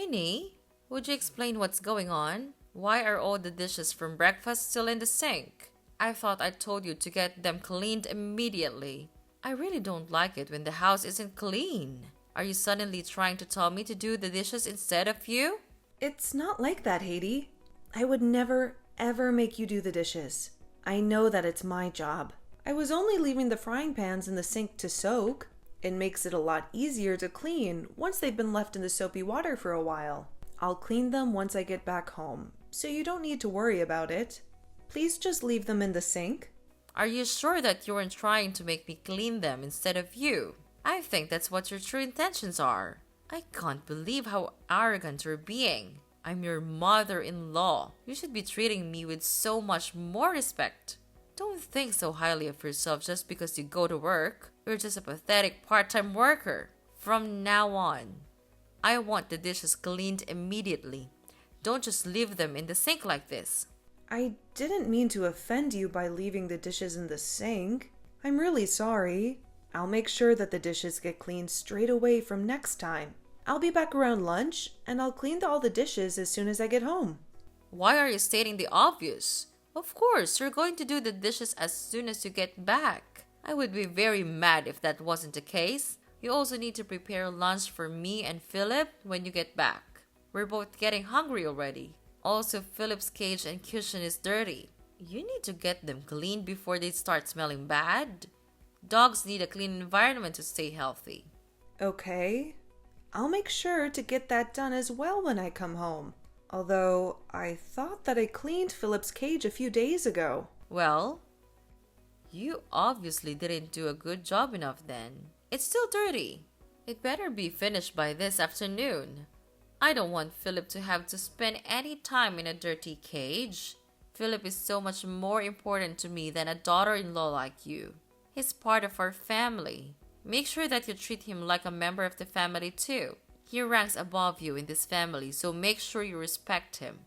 Minnie, would you explain what's going on? Why are all the dishes from breakfast still in the sink? I thought I told you to get them cleaned immediately. I really don't like it when the house isn't clean. Are you suddenly trying to tell me to do the dishes instead of you? It's not like that, Haiti. I would never, ever make you do the dishes. I know that it's my job. I was only leaving the frying pans in the sink to soak. It makes it a lot easier to clean once they've been left in the soapy water for a while. I'll clean them once I get back home, so you don't need to worry about it. Please just leave them in the sink. Are you sure that you weren't trying to make me clean them instead of you? I think that's what your true intentions are. I can't believe how arrogant you're being. I'm your mother-in-law. You should be treating me with so much more respect. Don't think so highly of yourself just because you go to work. You're just a pathetic part-time worker. From now on, I want the dishes cleaned immediately. Don't just leave them in the sink like this. I didn't mean to offend you by leaving the dishes in the sink. I'm really sorry. I'll make sure that the dishes get cleaned straight away from next time. I'll be back around lunch, and I'll clean all the dishes as soon as I get home. Why are you stating the obvious? Of course, you're going to do the dishes as soon as you get back. I would be very mad if that wasn't the case. You also need to prepare lunch for me and Philip when you get back. We're both getting hungry already. Also, Philip's cage and cushion is dirty. You need to get them cleaned before they start smelling bad. Dogs need a clean environment to stay healthy. Okay. I'll make sure to get that done as well when I come home. Although, I thought that I cleaned Philip's cage a few days ago. Well, you obviously didn't do a good job enough then. It's still dirty. It better be finished by this afternoon. I don't want Philip to have to spend any time in a dirty cage. Philip is so much more important to me than a daughter-in-law like you. He's part of our family. Make sure that you treat him like a member of the family too. He ranks above you in this family, so make sure you respect him.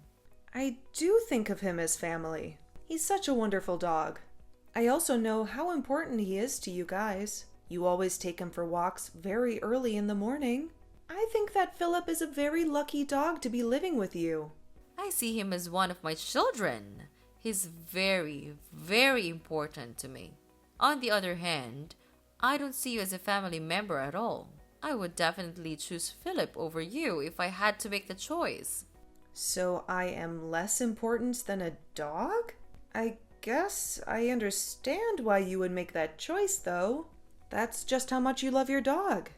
I do think of him as family. He's such a wonderful dog. I also know how important he is to you guys. You always take him for walks very early in the morning. I think that Philip is a very lucky dog to be living with you. I see him as one of my children. He's very, very important to me. On the other hand, I don't see you as a family member at all. I would definitely choose Philip over you if I had to make the choice. So I am less important than a dog? I guess I understand why you would make that choice, though. That's just how much you love your dog.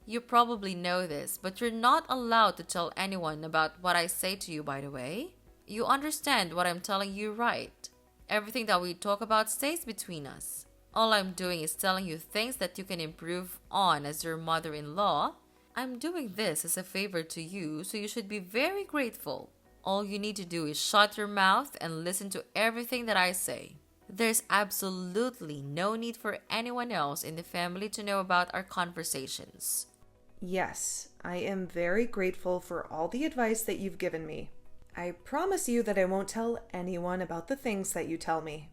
You probably know this, but you're not allowed to tell anyone about what I say to you, by the way. You understand what I'm telling you, right? Everything that we talk about stays between us. All I'm doing is telling you things that you can improve on as your mother-in-law. I'm doing this as a favor to you, so you should be very grateful. All you need to do is shut your mouth and listen to everything that I say. There's absolutely no need for anyone else in the family to know about our conversations. Yes, I am very grateful for all the advice that you've given me. I promise you that I won't tell anyone about the things that you tell me.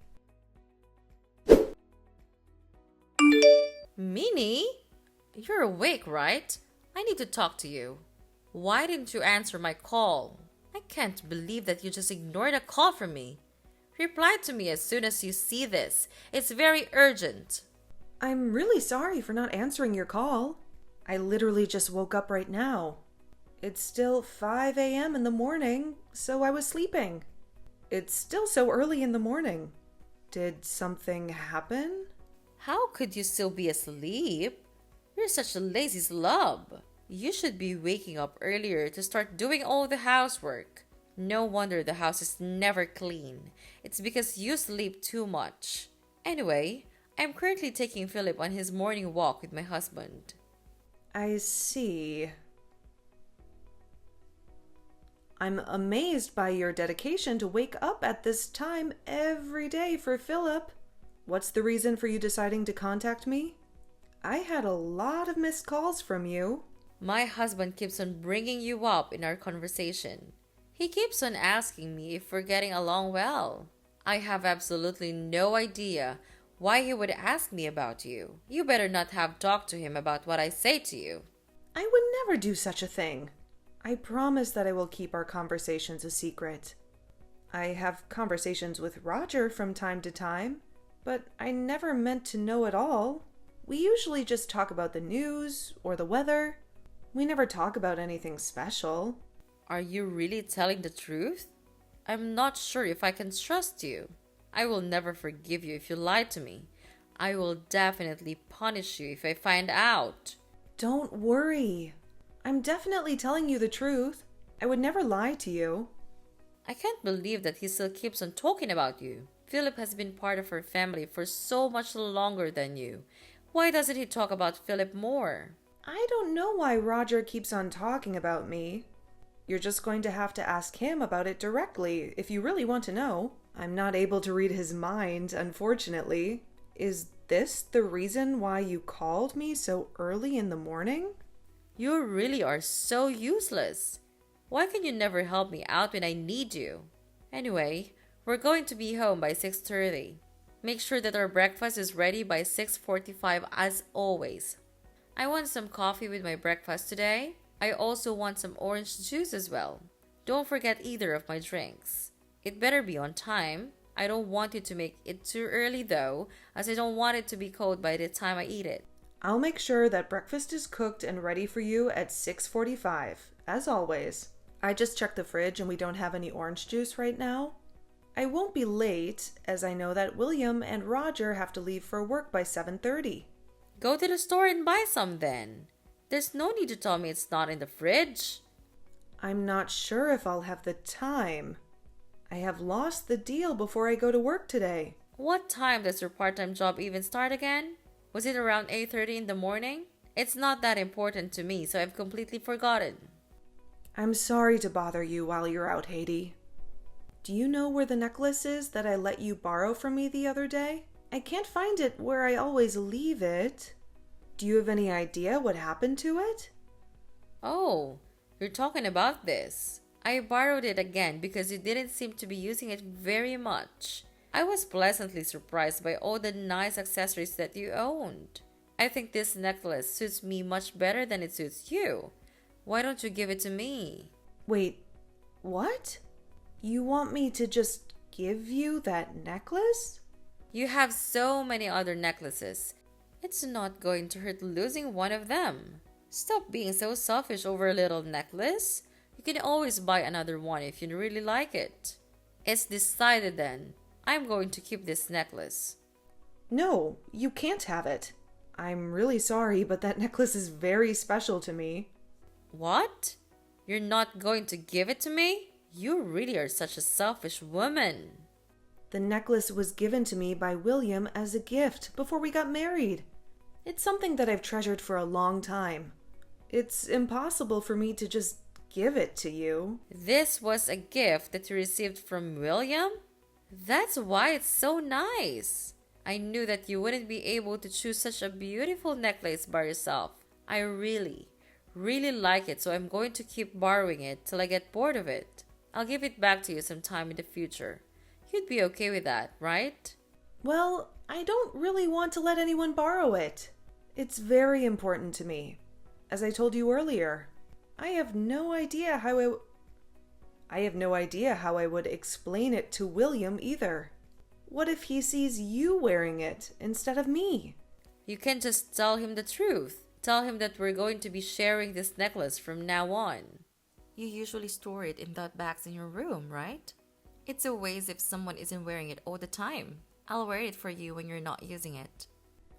Minnie? You're awake, right? I need to talk to you. Why didn't you answer my call? I can't believe that you just ignored a call from me. Reply to me as soon as you see this. It's very urgent. I'm really sorry for not answering your call. I literally just woke up right now. It's still 5 a.m. in the morning, so I was sleeping. It's still so early in the morning. Did something happen? How could you still be asleep? You're such a lazy slob. You should be waking up earlier to start doing all the housework. No wonder the house is never clean. It's because you sleep too much. Anyway, I'm currently taking Philip on his morning walk with my husband. I see. I'm amazed by your dedication to wake up at this time every day for Philip. What's the reason for you deciding to contact me? I had a lot of missed calls from you. My husband keeps on bringing you up in our conversation. He keeps on asking me if we're getting along well. I have absolutely no idea why he would ask me about you. You better not have talked to him about what I say to you. I would never do such a thing. I promise that I will keep our conversations a secret. I have conversations with Roger from time to time, but I never meant to know it all. We usually just talk about the news or the weather. We never talk about anything special. Are you really telling the truth? I'm not sure if I can trust you. I will never forgive you if you lied to me. I will definitely punish you if I find out. Don't worry. I'm definitely telling you the truth. I would never lie to you. I can't believe that he still keeps on talking about you. Philip has been part of our family for so much longer than you. Why doesn't he talk about Philip more? I don't know why Roger keeps on talking about me. You're just going to have to ask him about it directly if you really want to know. I'm not able to read his mind, unfortunately. Is this the reason why you called me so early in the morning? You really are so useless. Why can you never help me out when I need you? Anyway, we're going to be home by 6:30. Make sure that our breakfast is ready by 6:45 as always. I want some coffee with my breakfast today. I also want some orange juice as well. Don't forget either of my drinks. It better be on time. I don't want you to make it too early though, as I don't want it to be cold by the time I eat it. I'll make sure that breakfast is cooked and ready for you at 6:45, as always. I just checked the fridge and we don't have any orange juice right now. I won't be late, as I know that William and Roger have to leave for work by 7:30. Go to the store and buy some then. There's no need to tell me it's not in the fridge. I'm not sure if I'll have the time. I have lost the deal before I go to work today. What time does your part-time job even start again? Was it around 8:30 in the morning? It's not that important to me, so I've completely forgotten. I'm sorry to bother you while you're out, Haiti. Do you know where the necklace is that I let you borrow from me the other day? I can't find it where I always leave it. Do you have any idea what happened to it? Oh, you're talking about this. I borrowed it again because you didn't seem to be using it very much. I was pleasantly surprised by all the nice accessories that you owned. I think this necklace suits me much better than it suits you. Why don't you give it to me? Wait, what? You want me to just give you that necklace? You have so many other necklaces. It's not going to hurt losing one of them. Stop being so selfish over a little necklace. You can always buy another one if you really like it. It's decided then. I'm going to keep this necklace. No, you can't have it. I'm really sorry, but that necklace is very special to me. What? You're not going to give it to me? You really are such a selfish woman. The necklace was given to me by William as a gift before we got married. It's something that I've treasured for a long time. It's impossible for me to just give it to you. This was a gift that you received from William? That's why it's so nice. I knew that you wouldn't be able to choose such a beautiful necklace by yourself. I really like it, so I'm going to keep borrowing it till I get bored of it. I'll give it back to you sometime in the future. You'd be okay with that, right? Well, I don't really want to let anyone borrow it. It's very important to me. As I told you earlier, I have no idea how I would explain it to William either. What if he sees you wearing it instead of me? You can just tell him the truth. Tell him that we're going to be sharing this necklace from now on. You usually store it in that bags in your room, right? It's a waste if someone isn't wearing it all the time. I'll wear it for you when you're not using it.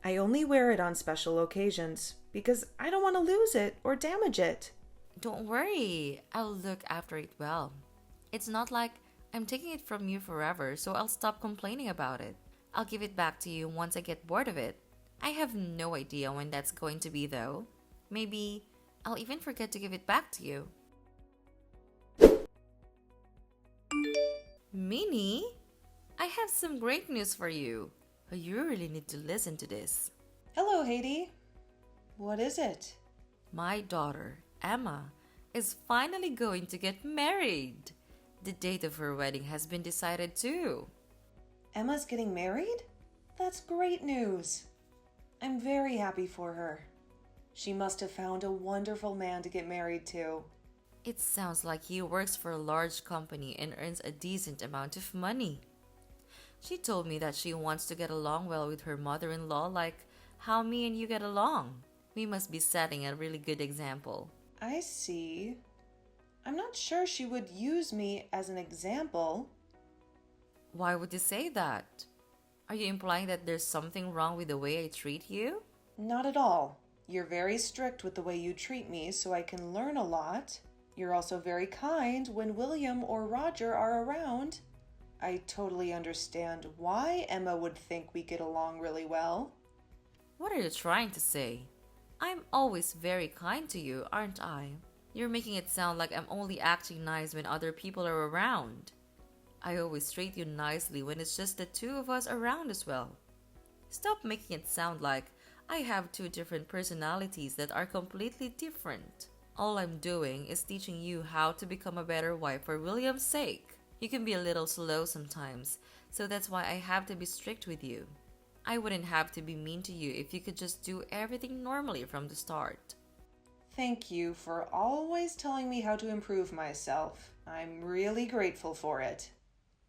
I only wear it on special occasions because I don't want to lose it or damage it. Don't worry, I'll look after it well. It's not like I'm taking it from you forever, so I'll stop complaining about it. I'll give it back to you once I get bored of it. I have no idea when that's going to be though. Maybe I'll even forget to give it back to you. Minnie, I have some great news for you. You really need to listen to this. Hello, Haiti. What is it? My daughter, Emma, is finally going to get married. The date of her wedding has been decided too. Emma's getting married? That's great news. I'm very happy for her. She must have found a wonderful man to get married to. It sounds like he works for a large company and earns a decent amount of money. She told me that she wants to get along well with her mother in law, like how me and you get along. We must be setting a really good example. I see. I'm not sure she would use me as an example. Why would you say that? Are you implying that there's something wrong with the way I treat you? Not at all. You're very strict with the way you treat me, so I can learn a lot. You're also very kind when William or Roger are around. I totally understand why Emma would think we get along really well. What are you trying to say? I'm always very kind to you, aren't I? You're making it sound like I'm only acting nice when other people are around. I always treat you nicely when it's just the two of us around as well. Stop making it sound like I have two different personalities that are completely different. All I'm doing is teaching you how to become a better wife for William's sake. You can be a little slow sometimes, so that's why I have to be strict with you. I wouldn't have to be mean to you if you could just do everything normally from the start. Thank you for always telling me how to improve myself. I'm really grateful for it.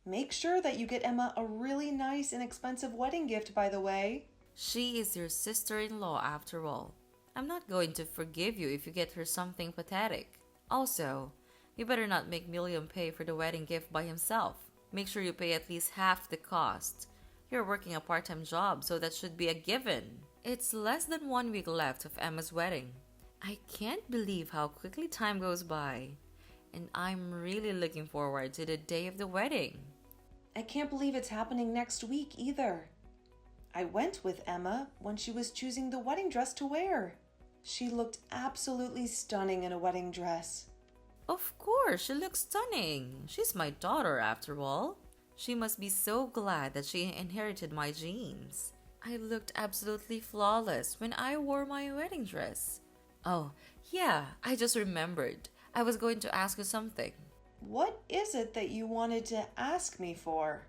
Make sure that you get Emma a really nice and expensive wedding gift, by the way. She is your sister-in-law after all. I'm not going to forgive you if you get her something pathetic. Also, you better not make William pay for the wedding gift by himself. Make sure you pay at least half the cost. You're working a part-time job, so that should be a given. It's less than 1 week left of Emma's wedding. I can't believe how quickly time goes by. And I'm really looking forward to the day of the wedding. I can't believe it's happening next week either. I went with Emma when she was choosing the wedding dress to wear. She looked absolutely stunning in a wedding dress. Of course, she looks stunning. She's my daughter after all. She must be so glad that she inherited my genes. I looked absolutely flawless when I wore my wedding dress. Oh, yeah, I just remembered. I was going to ask you something. What is it that you wanted to ask me for?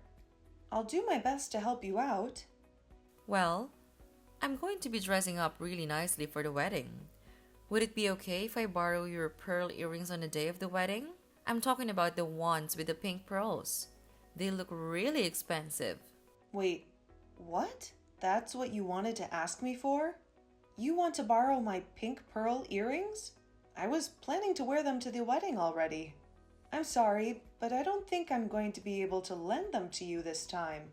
I'll do my best to help you out. Well, I'm going to be dressing up really nicely for the wedding. Would it be okay if I borrow your pearl earrings on the day of the wedding? I'm talking about the ones with the pink pearls. They look really expensive. Wait, what? That's what you wanted to ask me for? You want to borrow my pink pearl earrings? I was planning to wear them to the wedding already. I'm sorry, but I don't think I'm going to be able to lend them to you this time.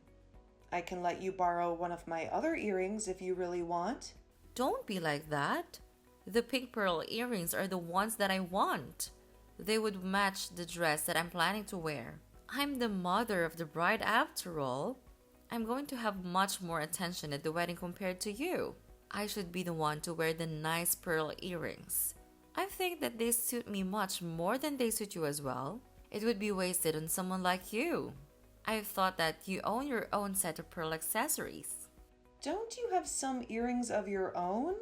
I can let you borrow one of my other earrings if you really want. Don't be like that. The pink pearl earrings are the ones that I want. They would match the dress that I'm planning to wear. I'm the mother of the bride after all. I'm going to have much more attention at the wedding compared to you. I should be the one to wear the nice pearl earrings. I think that they suit me much more than they suit you as well. It would be wasted on someone like you. I've thought that you own your own set of pearl accessories. Don't you have some earrings of your own?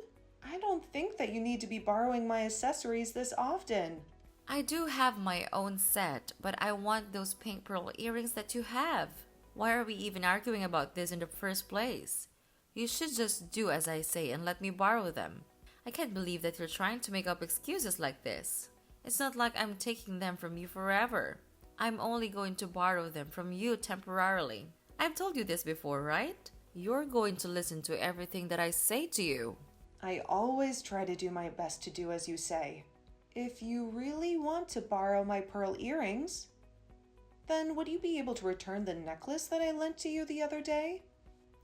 I don't think that you need to be borrowing my accessories this often. I do have my own set, but I want those pink pearl earrings that you have. Why are we even arguing about this in the first place? You should just do as I say and let me borrow them. I can't believe that you're trying to make up excuses like this. It's not like I'm taking them from you forever. I'm only going to borrow them from you temporarily. I've told you this before, right? You're going to listen to everything that I say to you. I always try to do my best to do as you say. If you really want to borrow my pearl earrings, then would you be able to return the necklace that I lent to you the other day?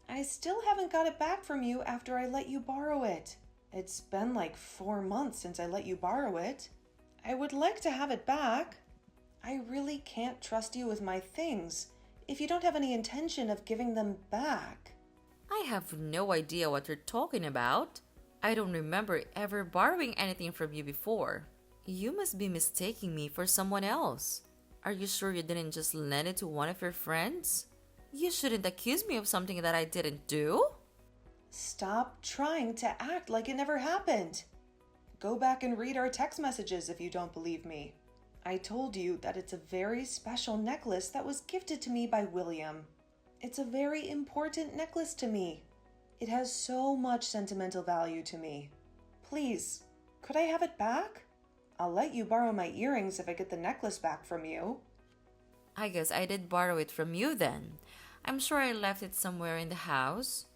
I still haven't got it back from you after I let you borrow it. It's been like 4 months since I let you borrow it. I would like to have it back. I really can't trust you with my things if you don't have any intention of giving them back. I have no idea what you're talking about. I don't remember ever borrowing anything from you before. You must be mistaking me for someone else. Are you sure you didn't just lend it to one of your friends? You shouldn't accuse me of something that I didn't do. Stop trying to act like it never happened. Go back and read our text messages if you don't believe me. I told you that it's a very special necklace that was gifted to me by William. It's a very important necklace to me. It has so much sentimental value to me. Please, could I have it back? I'll let you borrow my earrings if I get the necklace back from you. I guess I did borrow it from you then. I'm sure I left it somewhere in the house.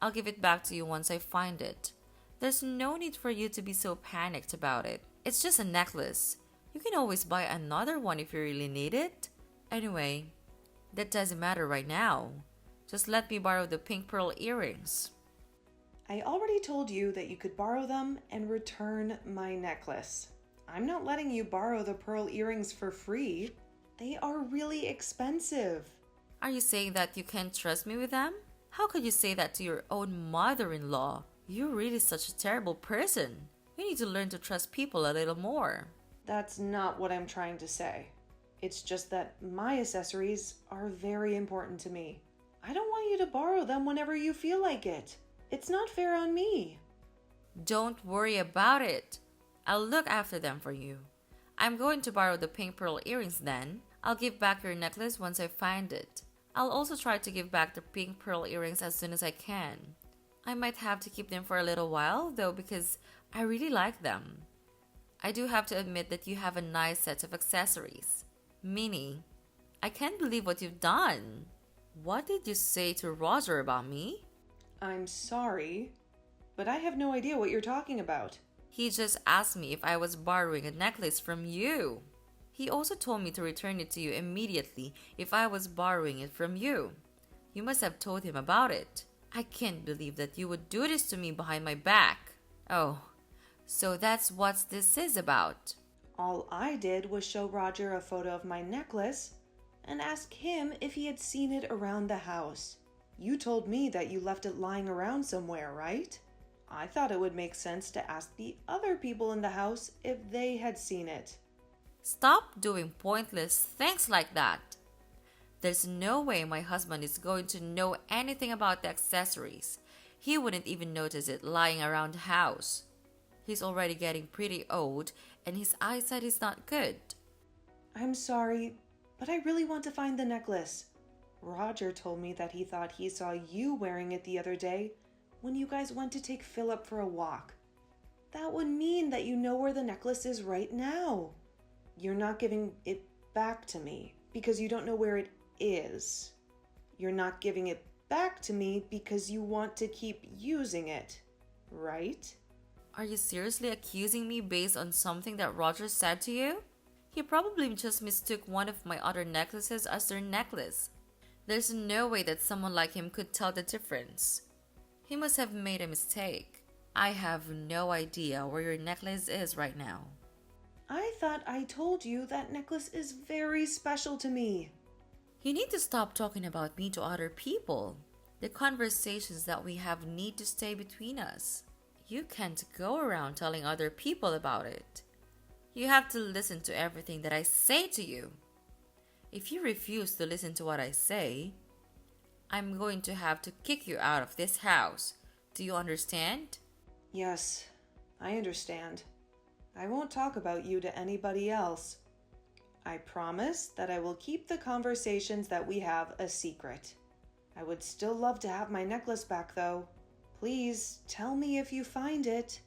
I'll give it back to you once I find it. There's no need for you to be so panicked about it. It's just a necklace. You can always buy another one if you really need it. Anyway, that doesn't matter right now. Just let me borrow the pink pearl earrings. I already told you that you could borrow them and return my necklace. I'm not letting you borrow the pearl earrings for free. They are really expensive. Are you saying that you can't trust me with them? How could you say that to your own mother-in-law? You're really such a terrible person. You need to learn to trust people a little more. That's not what I'm trying to say. It's just that my accessories are very important to me. I don't want you to borrow them whenever you feel like it. It's not fair on me. Don't worry about it. I'll look after them for you. I'm going to borrow the pink pearl earrings then. I'll give back your necklace once I find it. I'll also try to give back the pink pearl earrings as soon as I can. I might have to keep them for a little while though because I really like them. I do have to admit that you have a nice set of accessories. Minnie, I can't believe what you've done. What did you say to Roger about me? I'm sorry, but I have no idea what you're talking about. He just asked me if I was borrowing a necklace from you. He also told me to return it to you immediately if I was borrowing it from you. You must have told him about it. I can't believe that you would do this to me behind my back. Oh, so that's what this is about. All I did was show Roger a photo of my necklace and ask him if he had seen it around the house. You told me that you left it lying around somewhere, right? I thought it would make sense to ask the other people in the house if they had seen it. Stop doing pointless things like that. There's no way my husband is going to know anything about the accessories. He wouldn't even notice it lying around the house. He's already getting pretty old and his eyesight is not good. I'm sorry, but I really want to find the necklace. Roger told me that he thought he saw you wearing it the other day when you guys went to take Philip for a walk. That would mean that you know where the necklace is right now. You're not giving it back to me because you don't know where it is. You're not giving it back to me because you want to keep using it, right? Are you seriously accusing me based on something that Roger said to you? He probably just mistook one of my other necklaces as their necklace. There's no way that someone like him could tell the difference. He must have made a mistake. I have no idea where your necklace is right now. I thought I told you that necklace is very special to me. You need to stop talking about me to other people. The conversations that we have need to stay between us. You can't go around telling other people about it. You have to listen to everything that I say to you. If you refuse to listen to what I say, I'm going to have to kick you out of this house. Do you understand? Yes, I understand. I won't talk about you to anybody else. I promise that I will keep the conversations that we have a secret. I would still love to have my necklace back though. Please tell me if you find it.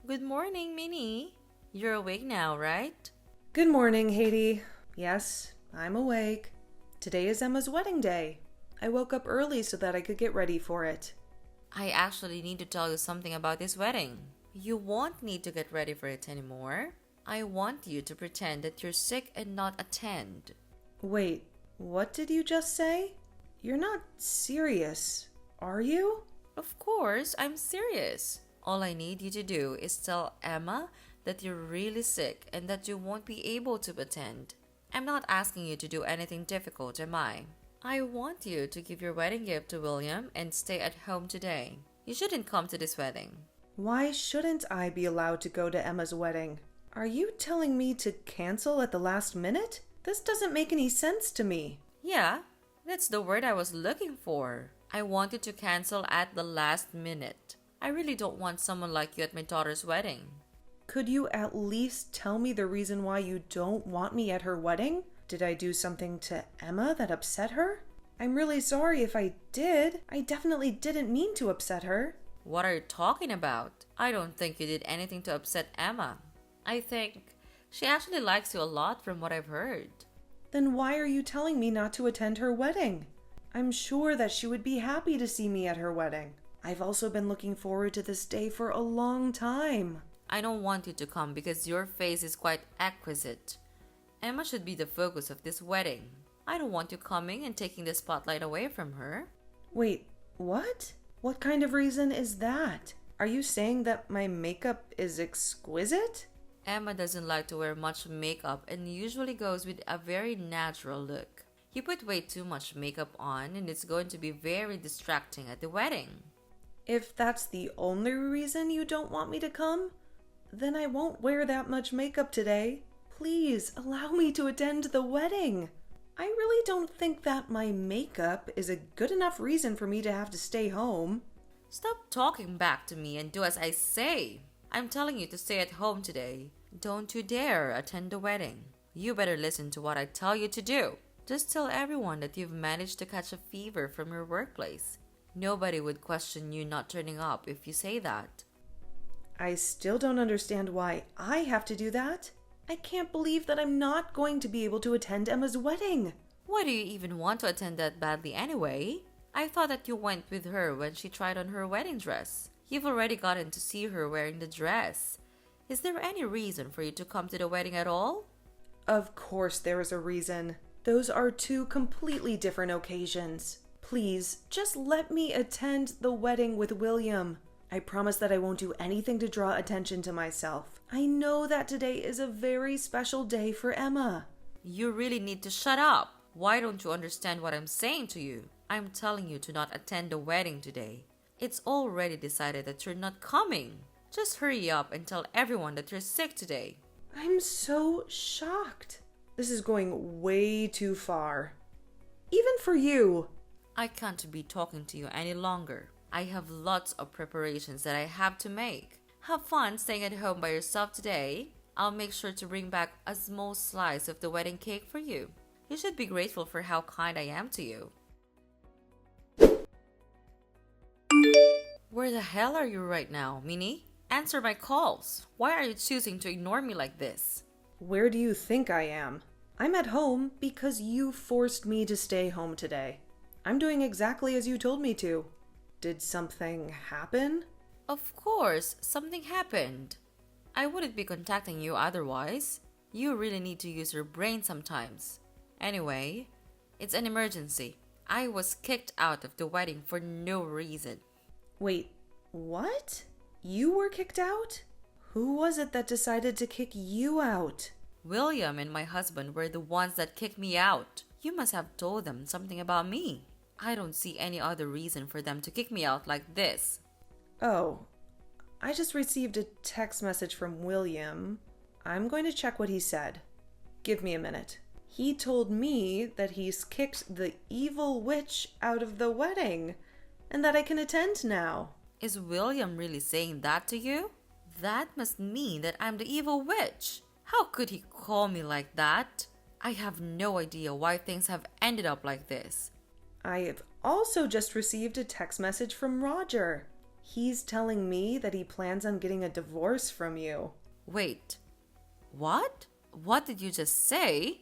Good morning, Minnie. You're awake now, right? Good morning, Haiti. Yes, I'm awake. Today is Emma's wedding day. I woke up early so that I could get ready for it. I actually need to tell you something about this wedding. You won't need to get ready for it anymore. I want you to pretend that you're sick and not attend. Wait, what did you just say? You're not serious, are you? Of course, I'm serious. All I need you to do is tell Emma that you're really sick and that you won't be able to attend. I'm not asking you to do anything difficult, am I? I want you to give your wedding gift to William and stay at home today. You shouldn't come to this wedding. Why shouldn't I be allowed to go to Emma's wedding? Are you telling me to cancel at the last minute? This doesn't make any sense to me. Yeah, that's the word I was looking for. I want you to cancel at the last minute. I really don't want someone like you at my daughter's wedding. Could you at least tell me the reason why you don't want me at her wedding? Did I do something to Emma that upset her? I'm really sorry if I did. I definitely didn't mean to upset her. What are you talking about? I don't think you did anything to upset Emma. I think she actually likes you a lot from what I've heard. Then why are you telling me not to attend her wedding? I'm sure that she would be happy to see me at her wedding. I've also been looking forward to this day for a long time. I don't want you to come because your face is quite exquisite. Emma should be the focus of this wedding. I don't want you coming and taking the spotlight away from her. Wait, what? What kind of reason is that? Are you saying that my makeup is exquisite? Emma doesn't like to wear much makeup and usually goes with a very natural look. You put way too much makeup on and it's going to be very distracting at the wedding. If that's the only reason you don't want me to come, then I won't wear that much makeup today. Please allow me to attend the wedding. I really don't think that my makeup is a good enough reason for me to have to stay home. Stop talking back to me and do as I say. I'm telling you to stay at home today. Don't you dare attend the wedding. You better listen to what I tell you to do. Just tell everyone that you've managed to catch a fever from your workplace. Nobody would question you not turning up if you say that. I still don't understand why I have to do that. I can't believe that I'm not going to be able to attend Emma's wedding. Why do you even want to attend that badly anyway? I thought that you went with her when she tried on her wedding dress. You've already gotten to see her wearing the dress. Is there any reason for you to come to the wedding at all? Of course there is a reason. Those are two completely different occasions. Please, just let me attend the wedding with William. I promise that I won't do anything to draw attention to myself. I know that today is a very special day for Emma. You really need to shut up. Why don't you understand what I'm saying to you? I'm telling you to not attend the wedding today. It's already decided that you're not coming. Just hurry up and tell everyone that you're sick today. I'm so shocked. This is going way too far. Even for you. I can't be talking to you any longer. I have lots of preparations that I have to make. Have fun staying at home by yourself today. I'll make sure to bring back a small slice of the wedding cake for you. You should be grateful for how kind I am to you. Where the hell are you right now, Minnie? Answer my calls. Why are you choosing to ignore me like this? Where do you think I am? I'm at home because you forced me to stay home today. I'm doing exactly as you told me to. Did something happen? Of course, something happened. I wouldn't be contacting you otherwise. You really need to use your brain sometimes. Anyway, it's an emergency. I was kicked out of the wedding for no reason. Wait, what? You were kicked out? Who was it that decided to kick you out? William and my husband were the ones that kicked me out. You must have told them something about me. I don't see any other reason for them to kick me out like this. Oh, I just received a text message from William. I'm going to check what he said. Give me a minute. He told me that he's kicked the evil witch out of the wedding and that I can attend now. Is William really saying that to you? That must mean that I'm the evil witch. How could he call me like that? I have no idea why things have ended up like this. I have also just received a text message from Roger. He's telling me that he plans on getting a divorce from you. Wait, what? What did you just say?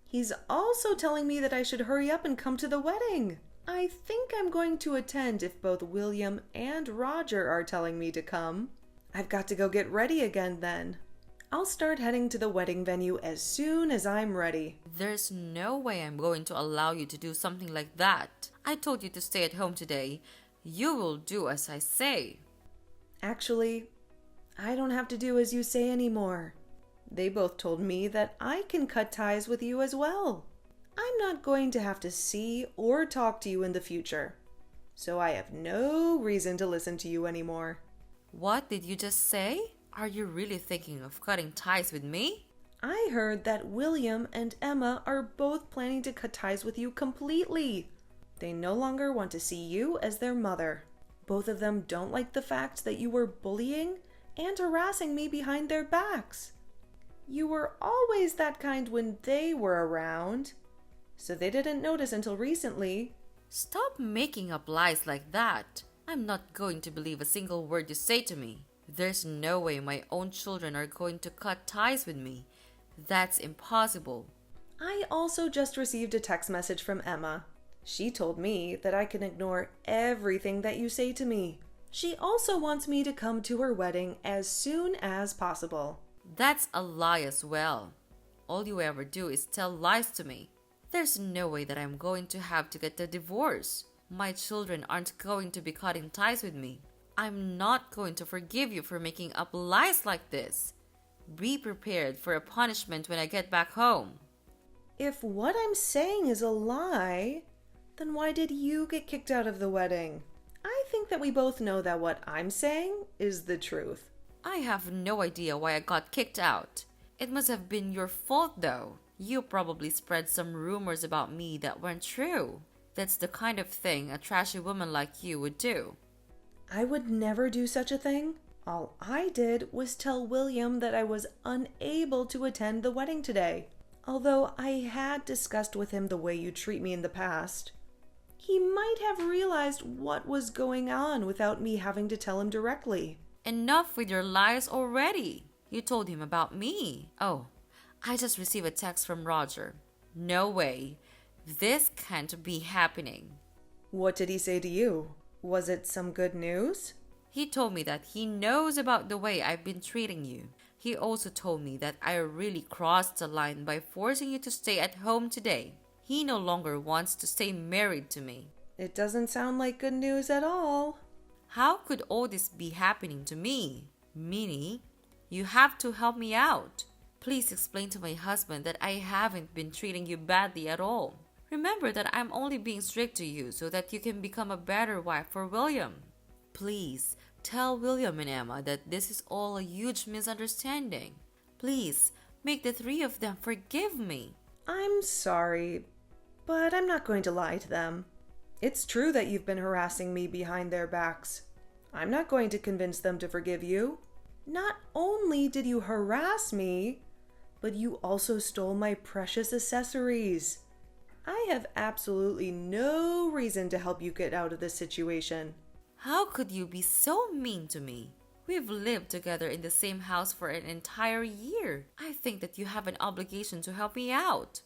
He's also telling me that I should hurry up and come to the wedding. I think I'm going to attend if both William and Roger are telling me to come. I've got to go get ready again then. I'll start heading to the wedding venue as soon as I'm ready. There's no way I'm going to allow you to do something like that. I told you to stay at home today. You will do as I say. Actually, I don't have to do as you say anymore. They both told me that I can cut ties with you as well. I'm not going to have to see or talk to you in the future. So I have no reason to listen to you anymore. What did you just say? Are you really thinking of cutting ties with me? I heard that William and Emma are both planning to cut ties with you completely. They no longer want to see you as their mother. Both of them don't like the fact that you were bullying and harassing me behind their backs. You were always that kind when they were around, so they didn't notice until recently. Stop making up lies like that. I'm not going to believe a single word you say to me. There's no way my own children are going to cut ties with me. That's impossible. I also just received a text message from Emma. She told me that I can ignore everything that you say to me. She also wants me to come to her wedding as soon as possible. That's a lie as well. All you ever do is tell lies to me. There's no way that I'm going to have to get a divorce. My children aren't going to be cutting ties with me. I'm not going to forgive you for making up lies like this. Be prepared for a punishment when I get back home. If what I'm saying is a lie, then why did you get kicked out of the wedding? I think that we both know that what I'm saying is the truth. I have no idea why I got kicked out. It must have been your fault though. You probably spread some rumors about me that weren't true. That's the kind of thing a trashy woman like you would do. I would never do such a thing. All I did was tell William that I was unable to attend the wedding today. Although I had discussed with him the way you treat me in the past. He might have realized what was going on without me having to tell him directly. Enough with your lies already. You told him about me. Oh, I just received a text from Roger. No way. This can't be happening. What did he say to you? Was it some good news? He told me that he knows about the way I've been treating you. He also told me that I really crossed the line by forcing you to stay at home today. He no longer wants to stay married to me. It doesn't sound like good news at all. How could all this be happening to me? Minnie, you have to help me out. Please explain to my husband that I haven't been treating you badly at all. Remember that I'm only being strict to you so that you can become a better wife for William. Please, tell William and Emma that this is all a huge misunderstanding. Please, make the three of them forgive me. I'm sorry, but I'm not going to lie to them. It's true that you've been harassing me behind their backs. I'm not going to convince them to forgive you. Not only did you harass me, but you also stole my precious accessories. I have absolutely no reason to help you get out of this situation. How could you be so mean to me? We've lived together in the same house for an entire year. I think that you have an obligation to help me out.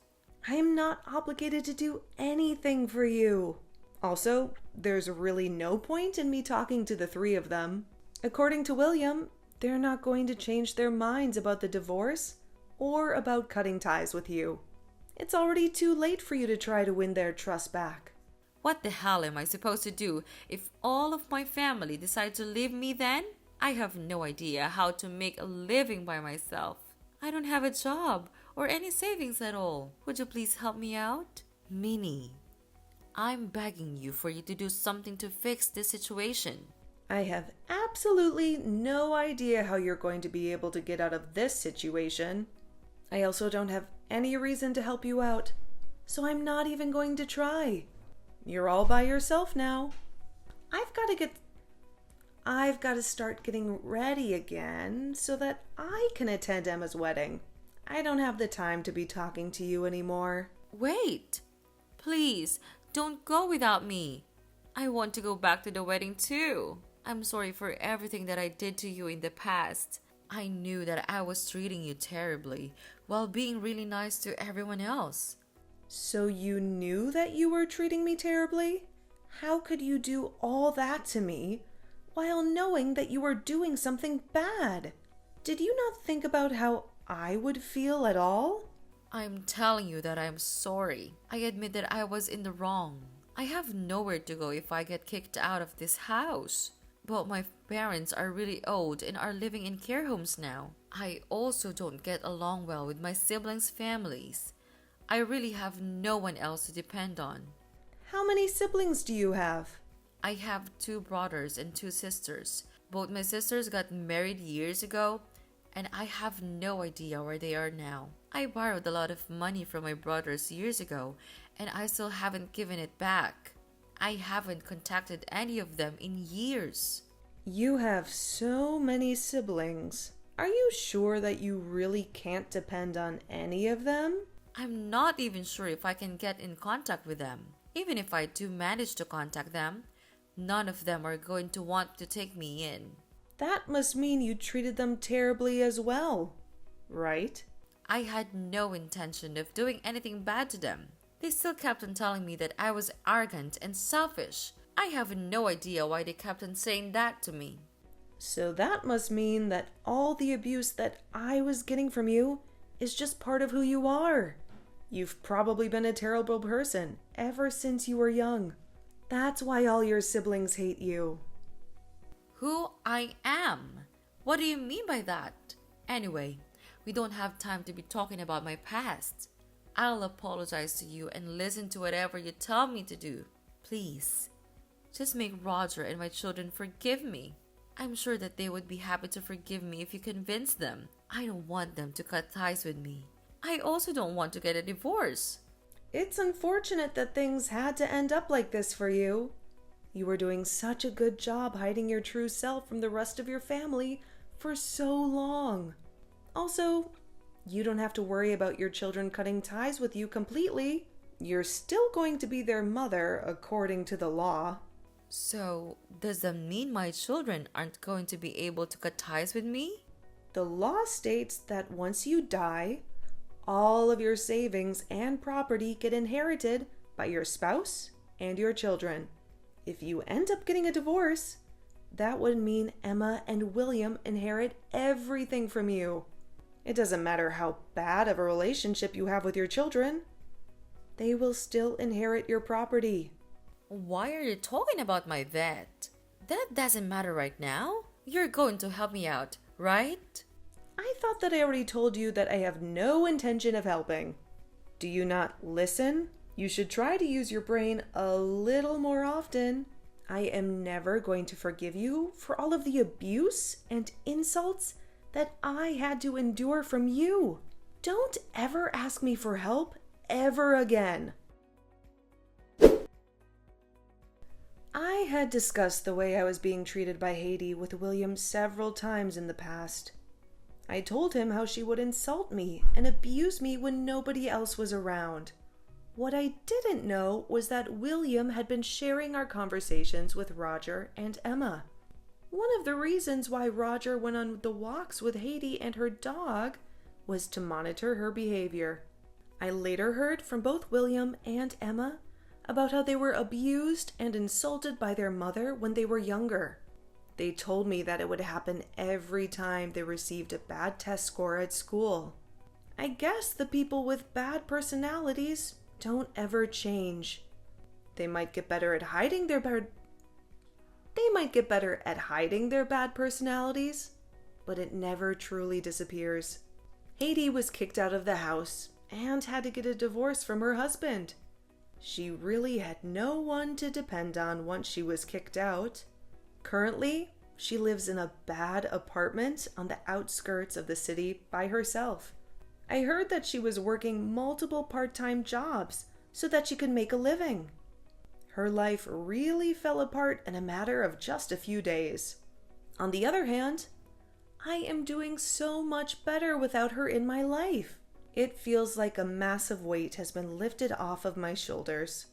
I am not obligated to do anything for you. Also, there's really no point in me talking to the three of them. According to William, they're not going to change their minds about the divorce or about cutting ties with you. It's already too late for you to try to win their trust back. What the hell am I supposed to do if all of my family decide to leave me then? I have no idea how to make a living by myself. I don't have a job or any savings at all. Would you please help me out? Minnie, I'm begging you for you to do something to fix this situation. I have absolutely no idea how you're going to be able to get out of this situation. I also don't have any reason to help you out, so I'm not even going to try. You're all by yourself now. I've got to start getting ready again so that I can attend Emma's wedding. I don't have the time to be talking to you anymore. Wait, please, don't go without me. I want to go back to the wedding too. I'm sorry for everything that I did to you in the past. I knew that I was treating you terribly while being really nice to everyone else. So you knew that you were treating me terribly? How could you do all that to me while knowing that you were doing something bad? Did you not think about how I would feel at all? I'm telling you that I'm sorry. I admit that I was in the wrong. I have nowhere to go if I get kicked out of this house. But my parents are really old and are living in care homes now. I also don't get along well with my siblings' families. I really have no one else to depend on. How many siblings do you have? I have 2 brothers and 2 sisters. Both my sisters got married years ago, and I have no idea where they are now. I borrowed a lot of money from my brothers years ago, and I still haven't given it back. I haven't contacted any of them in years. You have so many siblings. Are you sure that you really can't depend on any of them? I'm not even sure if I can get in contact with them. Even if I do manage to contact them, None of them are going to want to take me in. That must mean you treated them terribly as well, right? I had no intention of doing anything bad to them. They still kept on telling me that I was arrogant and selfish. I have no idea why they kept on saying that to me. So that must mean that all the abuse that I was getting from you is just part of who you are. You've probably been a terrible person ever since you were young. That's why all your siblings hate you. Who I am? What do you mean by that? Anyway, we don't have time to be talking about my past. I'll apologize to you and listen to whatever you tell me to do. Please, just make Roger and my children forgive me. I'm sure that they would be happy to forgive me if you convince them. I don't want them to cut ties with me. I also don't want to get a divorce. It's unfortunate that things had to end up like this for you. You were doing such a good job hiding your true self from the rest of your family for so long. Also, you don't have to worry about your children cutting ties with you completely. You're still going to be their mother according to the law. So, does that mean my children aren't going to be able to cut ties with me? The law states that once you die, all of your savings and property get inherited by your spouse and your children. If you end up getting a divorce, that would mean Emma and William inherit everything from you. It doesn't matter how bad of a relationship you have with your children. They will still inherit your property. Why are you talking about my vet? That doesn't matter right now. You're going to help me out, right? I thought that I already told you that I have no intention of helping. Do you not listen? You should try to use your brain a little more often. I am never going to forgive you for all of the abuse and insults that I had to endure from you. Don't ever ask me for help ever again. I had discussed the way I was being treated by Haiti with William several times in the past. I told him how she would insult me and abuse me when nobody else was around. What I didn't know was that William had been sharing our conversations with Roger and Emma. One of the reasons why Roger went on the walks with Haiti and her dog was to monitor her behavior. I later heard from both William and Emma about how they were abused and insulted by their mother when they were younger. They told me that it would happen every time they received a bad test score at school. I guess the people with bad personalities don't ever change. They might get better at hiding their bad personalities, but it never truly disappears. Haiti was kicked out of the house and had to get a divorce from her husband. She really had no one to depend on once she was kicked out. Currently, she lives in a bad apartment on the outskirts of the city by herself. I heard that she was working multiple part-time jobs so that she could make a living. Her life really fell apart in a matter of just a few days. On the other hand, I am doing so much better without her in my life. It feels like a massive weight has been lifted off of my shoulders.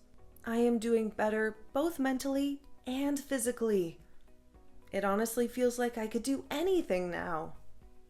I am doing better both mentally and physically. It honestly feels like I could do anything now.